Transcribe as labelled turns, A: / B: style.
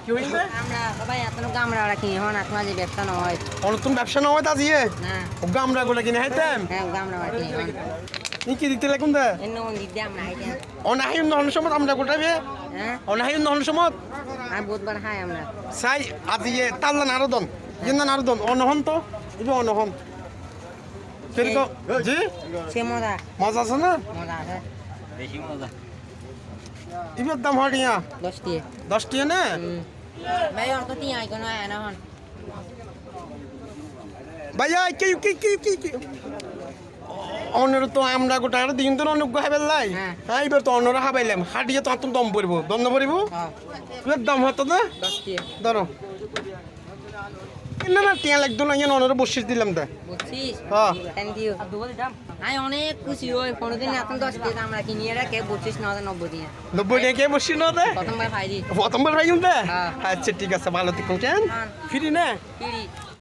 A: কি হইছে
B: আমরা সবাই এত গামরা রাখি হন আত্মা যে ব্যবসা নয়
A: নতুন ব্যবসা নয় তা দিয়ে
B: না
A: ও গামরা গুলো কিনে হাইতাম
B: হ্যাঁ গামরা রাখি হন
A: নি কি দিতে লাগুন দা
B: এন্ন দিতে আমরা আইতে
A: অনাহিম নহন সমত আমরা গোটাবে
B: হ্যাঁ
A: অনাহিম নহন সমত
B: আর বুধবার হাই আমরা
A: সাই আজিয়ে তাল্লা নারদন ইন্না নারদন অনহন তো ইবে অনহন কেরকো জি
B: সে মজা
A: মজা আছে না
B: মজা আছে
A: ইবের দাম হটিয়া
B: 10 টিয়ে
A: 10 টিয়া না
B: ভাই অত টি আই কোন আয় না হন
A: ভাইয়া কি কি কি কি কি অনর তো আমরা গোটা আর দিন তো অনেক হাবেল লাই হ্যাঁ এবার তো অনরা হাবাইলাম হাটিয়ে তো আতম দম পড়বো দন্দ পড়বো
B: হ্যাঁ
A: এবার দাম হতো না
B: 10 টিয়ে
A: ধরো না না টিয়া লাগতো না ইয়ে অনরে বসিস দিলাম তা
B: বুঝছিস
A: হ্যাঁ
B: থ্যাংক ইউ আই অনেক খুশি হই কোনদিন এত 10 টিয়ে আমরা কিনিয়ে রাখে 25,90 দিয়ে
A: 90 টাকা কে বসি না দে
B: প্রথমবার ফাইজি
A: প্রথমবার ভাই উনতে
B: হ্যাঁ।
A: আচ্ছা ঠিক আছে ভালো থেকো কেন
B: হ্যাঁ।
A: ফ্রি না
B: পিড়ি